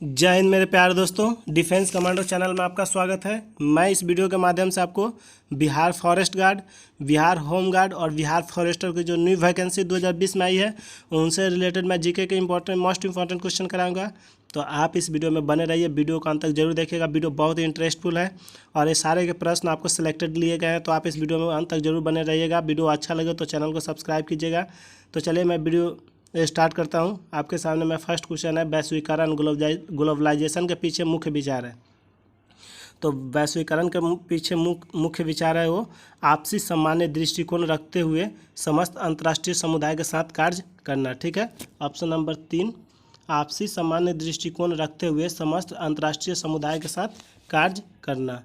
जय हिंद मेरे प्यारे दोस्तों, डिफेंस कमांडो चैनल में आपका स्वागत है। मैं इस वीडियो के माध्यम से आपको Bihar forest guard, Bihar home guard और बिहार फॉरेस्टर की जो न्यू वैकेंसी 2020 में आई है उनसे रिलेटेड मैं जीके के मोस्ट इंपॉर्टेंट क्वेश्चन कराऊंगा। तो आप इस वीडियो में बने रहिए, वीडियो को अंत तक जरूर देखिएगा। वीडियो बहुत ही इंटरेस्टफुल है और ये सारे के प्रश्न आपको सिलेक्टेड लिए गए हैं, तो आप इस वीडियो में अंत तक जरूर बने रहिएगा। वीडियो अच्छा लगे तो चैनल को सब्सक्राइब कीजिएगा। तो चलिए मैं वीडियो स्टार्ट करता हूं। आपके सामने मैं फर्स्ट क्वेश्चन है, वैश्वीकरण ग्लोबलाइजेशन के पीछे मुख्य विचार है। तो वैश्वीकरण के पीछे मुख्य विचार है वो आपसी सामान्य दृष्टिकोण रखते हुए समस्त अंतर्राष्ट्रीय समुदाय के साथ कार्य करना। ठीक है, ऑप्शन नंबर 3, आपसी सामान्य दृष्टिकोण रखते हुए समस्त अंतर्राष्ट्रीय समुदाय के साथ कार्य करना।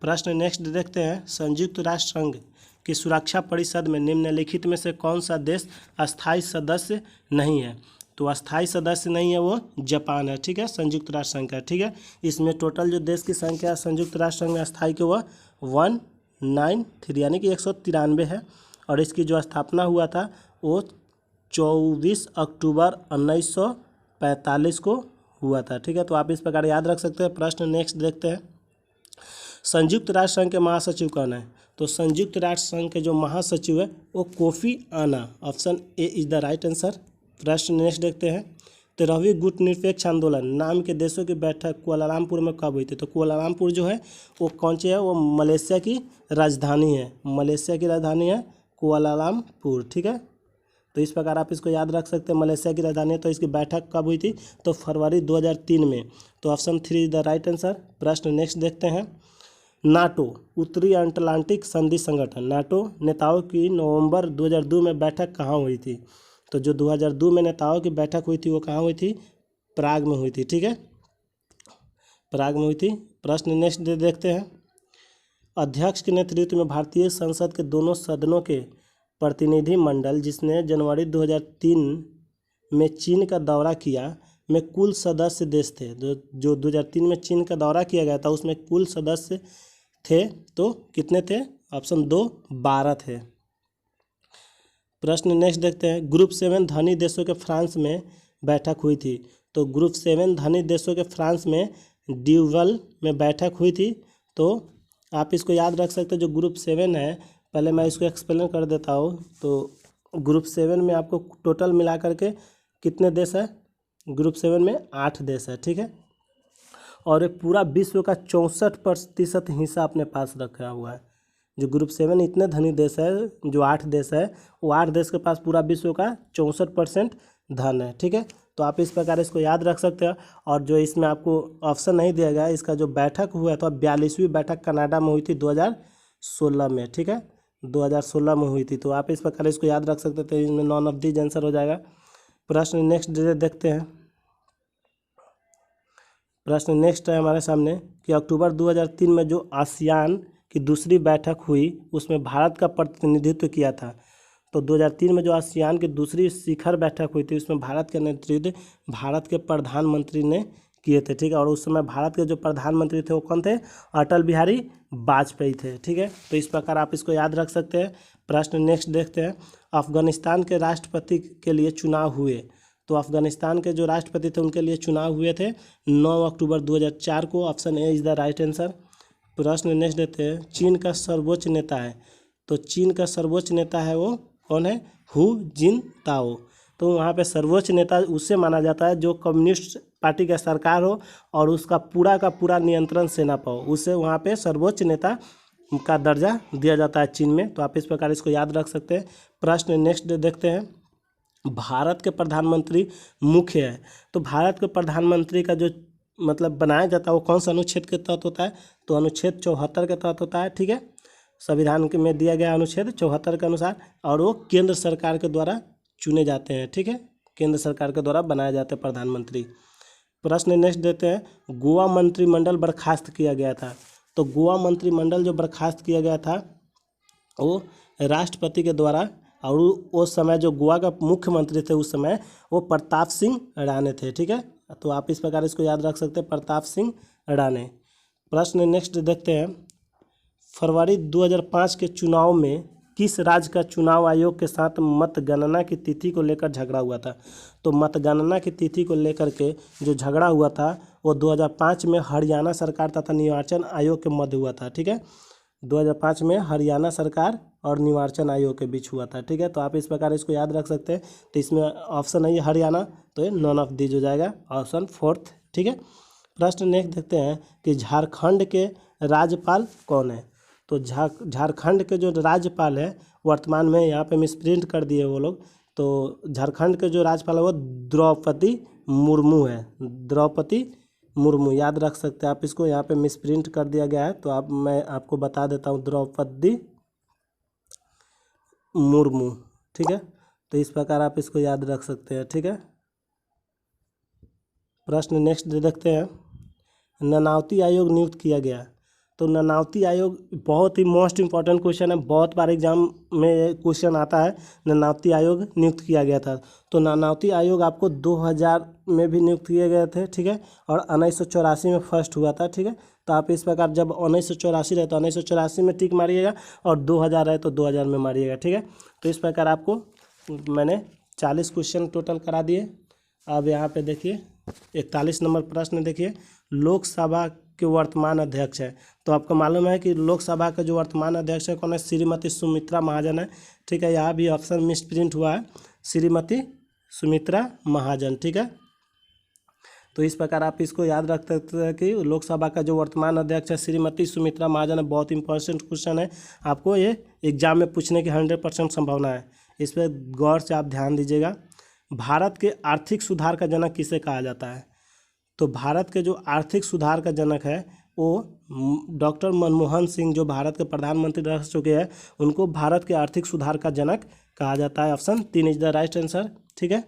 प्रश्न नेक्स्ट देखते हैं, संयुक्त राष्ट्र संघ की सुरक्षा परिषद में निम्नलिखित में से कौन सा देश अस्थायी सदस्य नहीं है? तो अस्थायी सदस्य नहीं है वो जापान है। ठीक है, संयुक्त राष्ट्र संघ का। ठीक है, इसमें टोटल जो देश की संख्या संयुक्त राष्ट्र संघ में अस्थायी की वह 193 यानी कि 193 है। और इसकी जो स्थापना हुआ था वो 24 अक्टूबर 1945 को हुआ था। ठीक है, तो आप इस प्रकार याद रख सकते हैं। प्रश्न नेक्स्ट देखते हैं, संयुक्त राष्ट्र संघ के महासचिव कौन है? तो संयुक्त राष्ट्र संघ के जो महासचिव है वो कोफी आना, option A is the right answer. प्रश्न नेक्स्ट देखते हैं, 13वीं गुटनिरपेक्ष आंदोलन नाम के देशों की बैठक कुआलालंपुर में कब हुई थी? तो कुआलालंपुर जो है वो कौन सी है? वो मलेशिया की राजधानी है। मलेशिया की राजधानी है कुआलालंपुर। ठीक है, तो इस प्रकार आप इसको याद रख सकते हैं, मलेशिया की राजधानी है। तो इसकी बैठक कब हुई थी? तो फरवरी 2003 में। तो option 3 is the right answer. प्रश्न नेक्स्ट देखते हैं, नाटो उत्तरी अटलांटिक संधि संगठन नाटो नेताओं की नवंबर 2002 में बैठक कहाँ हुई थी? तो जो 2002 में नेताओं की बैठक हुई थी वो कहाँ हुई थी? प्राग में हुई थी। ठीक है, प्राग में हुई थी। प्रश्न नेक्स्ट देखते हैं, अध्यक्ष के नेतृत्व में भारतीय संसद के दोनों सदनों के प्रतिनिधि मंडल जिसने जनवरी 2003 में चीन का दौरा किया में कुल सदस्य देश थे। जो 2003 में चीन का दौरा किया गया था उसमें कुल सदस्य थे तो कितने थे? ऑप्शन 2 12 थे। प्रश्न नेक्स्ट देखते हैं, ग्रुप 7 धनी देशों के फ्रांस में बैठक हुई थी। तो ग्रुप 7 धनी देशों के फ्रांस में ड्यूवल में बैठक हुई थी। तो आप इसको याद रख सकते हैं, जो ग्रुप 7 है, पहले मैं इसको एक्सप्लेन कर देता हूँ। तो ग्रुप 7 में आपको टोटल मिला करके कितने देश है? ग्रुप 7 में 8 देश है। ठीक है, और ये पूरा विश्व का 64% हिस्सा अपने पास रखा हुआ है। जो ग्रुप 7 इतने धनी देश है, जो 8 देश है, वो 8 देश के पास पूरा विश्व का 64% धन है। ठीक है, तो आप इस प्रकार इसको याद रख सकते हैं। और जो इसमें आपको ऑप्शन नहीं दिया गया, इसका जो बैठक हुआ था 42वीं बैठक कनाडा में हुई थी 2016 में। ठीक है, 2016 में हुई थी। तो आप इस प्रकार इसको याद रख सकते थे, इसमें नॉन ऑफ दीज आंसर हो जाएगा। प्रश्न नेक्स्ट देखते हैं, प्रश्न नेक्स्ट है हमारे सामने कि अक्टूबर 2003 में जो आसियान की दूसरी बैठक हुई उसमें भारत का प्रतिनिधित्व किया था। तो 2003 में जो आसियान की दूसरी शिखर बैठक हुई थी उसमें भारत का नेतृत्व भारत के प्रधानमंत्री ने किए थे। ठीक है, और उस समय भारत के जो प्रधानमंत्री थे वो कौन थे? अटल बिहारी वाजपेयी थे। ठीक है, तो इस प्रकार आप इसको याद रख सकते हैं। प्रश्न नेक्स्ट देखते हैं, अफगानिस्तान के राष्ट्रपति के लिए चुनाव हुए। तो अफगानिस्तान के जो राष्ट्रपति थे उनके लिए चुनाव हुए थे 9 अक्टूबर 2004 को। Option A is the right answer. प्रश्न नेक्स्ट देते हैं, चीन का सर्वोच्च नेता है। तो चीन का सर्वोच्च नेता है वो कौन है? हु जिनताओ। तो वहाँ पे सर्वोच्च नेता उससे माना जाता है जो कम्युनिस्ट पार्टी का सरकार हो और उसका पूरा का पूरा नियंत्रण सेना पाओ, उसे वहाँ पे सर्वोच्च नेता का दर्जा दिया जाता है चीन में। तो आप इस प्रकार इसको याद रख सकते हैं। प्रश्न नेक्स्ट देखते हैं, भारत के प्रधानमंत्री मुख्य है। तो भारत के प्रधानमंत्री का जो मतलब बनाया जाता है वो कौन सा अनुच्छेद के तहत होता है? तो अनुच्छेद 74 के तहत होता है। ठीक है, संविधान के में दिया गया अनुच्छेद 74 के अनुसार, और वो केंद्र सरकार के द्वारा चुने जाते हैं। ठीक है, केंद्र सरकार के द्वारा बनाए जाते हैं प्रधानमंत्री। प्रश्न नेक्स्ट देते हैं, गोवा मंत्रिमंडल बर्खास्त किया गया था। तो गोवा मंत्रिमंडल जो बर्खास्त किया गया था वो राष्ट्रपति के द्वारा, और उस समय जो गोवा का मुख्यमंत्री थे उस समय वो प्रताप सिंह राणे थे। ठीक है, तो आप इस प्रकार इसको याद रख सकते हैं, प्रताप सिंह राणे। प्रश्न नेक्स्ट देखते हैं, फरवरी 2005 के चुनाव में किस राज्य का चुनाव आयोग के साथ मतगणना की तिथि को लेकर झगड़ा हुआ था? तो मतगणना की तिथि को लेकर के जो झगड़ा हुआ था वो 2005 में हरियाणा सरकार तथा निर्वाचन आयोग के मध्य हुआ था। ठीक है, 2005 में हरियाणा सरकार और निर्वाचन आयोग के बीच हुआ था। ठीक है, तो आप इस प्रकार इसको याद रख सकते हैं। तो इसमें ऑप्शन है ये हरियाणा, तो ये नॉन ऑफ दीज हो जाएगा, ऑप्शन फोर्थ। ठीक है, प्रश्न नेक्स्ट देखते हैं कि झारखंड के राज्यपाल कौन है। तो झारखंड के जो राज्यपाल है वर्तमान में, यहाँ पे मिसप्रिंट कर दिए वो लोग, तो झारखंड के जो राज्यपाल है वो द्रौपदी मुर्मू है। द्रौपदी मुर्मू याद रख सकते हैं आप इसको, यहाँ पे मिसप्रिंट कर दिया गया है, तो मैं आपको बता देता हूँ, द्रौपदी मुर्मू। ठीक है, तो इस प्रकार आप इसको याद रख सकते हैं। ठीक है, प्रश्न नेक्स्ट देखते हैं, नानावती आयोग नियुक्त किया गया। तो नानावती आयोग बहुत ही मोस्ट इंपॉर्टेंट क्वेश्चन है, बहुत बार एग्जाम में क्वेश्चन आता है, नानावती आयोग नियुक्त किया गया था। तो नानावती आयोग आपको 2000 में भी नियुक्त किए गए थे। ठीक है, और 1984 में फर्स्ट हुआ था। ठीक है, तो आप इस प्रकार जब 1984 रहे तो 1984 में टिक मारिएगा, और 2000 रहे तो 2000 में मारिएगा। ठीक है, तो इस प्रकार आपको मैंने 40 क्वेश्चन टोटल करा दिए। अब यहाँ पे देखिए 41 नंबर प्रश्न देखिए, लोकसभा के वर्तमान अध्यक्ष है। तो आपको मालूम है कि लोकसभा का जो वर्तमान अध्यक्ष है कौन है, श्रीमती सुमित्रा महाजन है। ठीक है, यहाँ भी ऑप्शन मिसप्रिंट हुआ है, श्रीमती सुमित्रा महाजन। ठीक है, तो इस प्रकार आप इसको याद रख सकते हैं कि लोकसभा का जो वर्तमान अध्यक्ष है श्रीमती सुमित्रा महाजन है। बहुत इंपॉर्टेंट क्वेश्चन है, आपको ये एग्जाम में पूछने की 100% संभावना है, इस पर गौर से आप ध्यान दीजिएगा। भारत के आर्थिक सुधार का जनक किसे कहा जाता है। तो भारत के जो आर्थिक सुधार का जनक है वो डॉक्टर मनमोहन सिंह, जो भारत के प्रधानमंत्री रह चुके हैं, उनको भारत के आर्थिक सुधार का जनक कहा जाता है। Option 3 is the right answer. ठीक है,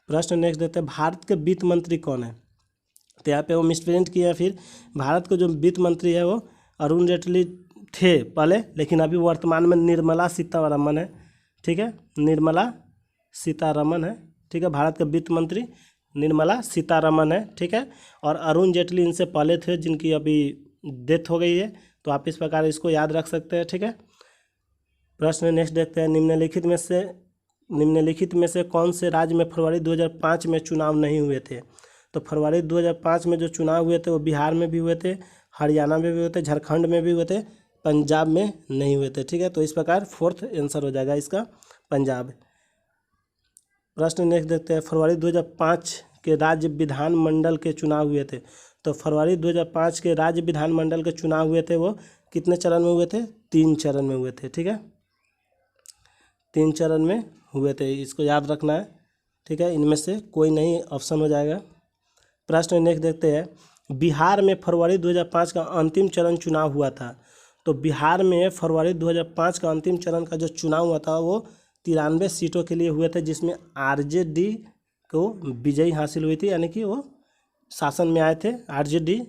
प्रश्न नेक्स्ट देते हैं, भारत के वित्त मंत्री कौन है। तो यहाँ पे वो मिसप्रिंट किया है। फिर भारत के जो वित्त मंत्री है वो अरुण जेटली थे पहले, लेकिन अभी वर्तमान में निर्मला सीतारमण है। ठीक है, निर्मला सीतारमण है। ठीक है, भारत के वित्त मंत्री निर्मला सीतारमण है। ठीक है, और अरुण जेटली इनसे पहले थे, जिनकी अभी डेथ हो गई है। तो आप इस प्रकार इसको याद रख सकते हैं। ठीक है, प्रश्न नेक्स्ट देखते हैं, निम्नलिखित में से कौन से राज्य में फरवरी 2005 में चुनाव नहीं हुए थे। तो फरवरी 2005 में जो चुनाव हुए थे वो बिहार में भी हुए थे, हरियाणा में भी हुए थे, झारखंड में भी हुए थे, पंजाब में नहीं हुए थे। ठीक है, तो इस प्रकार फोर्थ आंसर हो जाएगा इसका पंजाब। प्रश्न नेक्स्ट देखते हैं, फरवरी 2005 के राज्य विधानमंडल के चुनाव हुए थे। तो फरवरी 2005 के राज्य विधानमंडल के चुनाव हुए थे, वो कितने चरण में हुए थे, 3 चरण में हुए थे। ठीक है, 3 चरण में हुए थे, इसको याद रखना है। ठीक है, इनमें से कोई नहीं ऑप्शन हो जाएगा। प्रश्न नेक्स्ट देखते हैं, बिहार में फरवरी 2005 का अंतिम चरण चुनाव हुआ था। तो बिहार में फरवरी 2005 का अंतिम चरण का जो चुनाव हुआ था वो 93 सीटों के लिए हुए थे, जिसमें आरजेडी को विजयी हासिल हुई थी, यानी कि वो शासन में आए थे। आरजेडी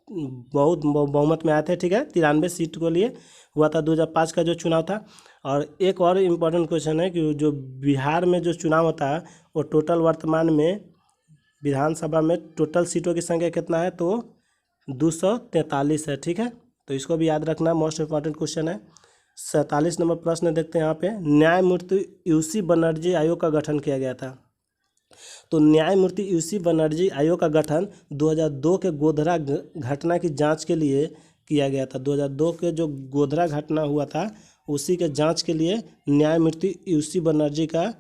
बहुत बहुमत में आए थे। ठीक है, 93 सीट को लिए हुआ था 2005 का जो चुनाव था। और एक और इम्पोर्टेंट क्वेश्चन है कि जो बिहार में जो चुनाव होता है वो टोटल वर्तमान में विधानसभा में टोटल सीटों की संख्या कितना है, तो 243 है। ठीक है, तो इसको भी याद रखना, मोस्ट इम्पॉर्टेंट क्वेश्चन है। 47 नंबर प्रश्न देखते हैं, यहाँ पे न्यायमूर्ति यूसी बनर्जी आयोग का गठन किया गया था। तो न्यायमूर्ति यूसी बनर्जी आयोग का गठन 2002 के गोधरा घटना की जांच के लिए किया गया था। 2002 के जो गोधरा घटना हुआ था उसी के जांच के लिए न्यायमूर्ति यूसी बनर्जी का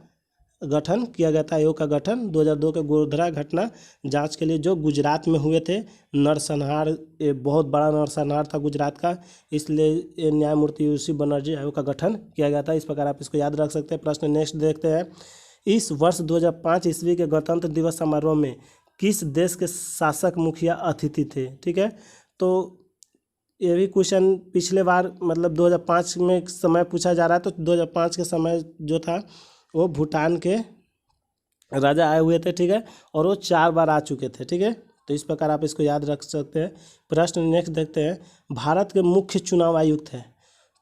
गठन किया गया था। आयोग का गठन 2002 के गोधरा घटना जांच के लिए, जो गुजरात में हुए थे, नरसंहार, ये बहुत बड़ा नरसंहार था गुजरात का, इसलिए न्यायमूर्ति यूसी बनर्जी आयोग का गठन किया गया था। इस प्रकार आप इसको याद रख सकते हैं। प्रश्न नेक्स्ट देखते हैं, इस वर्ष 2005 ईस्वी के गणतंत्र दिवस समारोह में किस देश के शासक मुखिया अतिथि थे। ठीक है, तो ये भी क्वेश्चन पिछले बार मतलब 2005 में समय पूछा जा रहा है। तो 2005 के समय जो था वो भूटान के राजा आए हुए थे। ठीक है, और वो 4 बार आ चुके थे। ठीक है, तो इस प्रकार आप इसको याद रख सकते हैं। प्रश्न नेक्स्ट देखते हैं, भारत के मुख्य चुनाव आयुक्त हैं।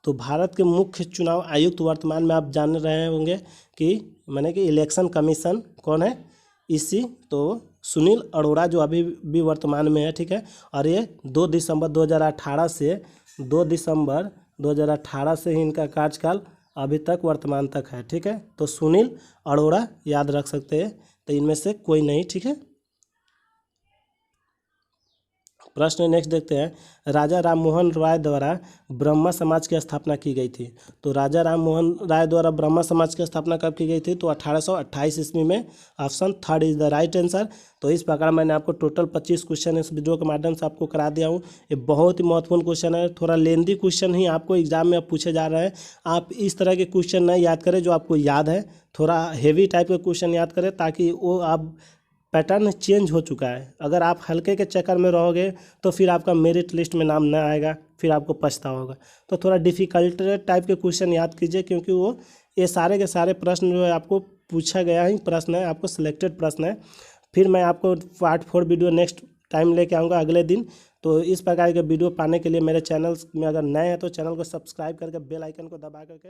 तो भारत के मुख्य चुनाव आयुक्त वर्तमान में आप जान रहे होंगे कि माने कि इलेक्शन कमीशन कौन है, इसी तो सुनील अरोड़ा, जो अभी भी वर्तमान में है। ठीक है, और ये 2 दिसंबर 2018 से 2 दिसंबर 2018 से ही इनका कार्यकाल अभी तक वर्तमान तक है। ठीक है, तो सुनील अरोड़ा याद रख सकते हैं, तो इनमें से कोई नहीं। ठीक है, प्रश्न नेक्स्ट देखते हैं, राजा राम मोहन राय द्वारा ब्रह्मा समाज की स्थापना की गई थी। तो राजा राम मोहन राय द्वारा ब्रह्मा समाज की स्थापना कब की गई थी? तो 1828 ईस्वी में। Option third is the right answer. तो इस प्रकार मैंने आपको टोटल 25 क्वेश्चन इस वीडियो के माध्यम से आपको करा दिया हूँ। ये बहुत ही महत्वपूर्ण क्वेश्चन है, थोड़ा लेंदी क्वेश्चन ही आपको एग्जाम में अब पूछे जा रहे हैं। आप इस तरह के क्वेश्चन नहीं याद करें जो आपको याद है, थोड़ा हेवी टाइप के क्वेश्चन याद करें, ताकि वो आप पैटर्न चेंज हो चुका है। अगर आप हल्के के चक्कर में रहोगे तो फिर आपका मेरिट लिस्ट में नाम न आएगा, फिर आपको पछतावा होगा। तो थोड़ा डिफ़िकल्ट टाइप के क्वेश्चन याद कीजिए, क्योंकि वो ये सारे के सारे प्रश्न जो है आपको पूछा गया ही प्रश्न है, आपको सिलेक्टेड प्रश्न है। फिर मैं आपको पार्ट 4 वीडियो नेक्स्ट टाइम लेके आऊँगा अगले दिन। तो इस प्रकार के वीडियो पाने के लिए मेरे चैनल में अगर नए हैं तो चैनल को सब्सक्राइब करके बेल आइकन को दबा करके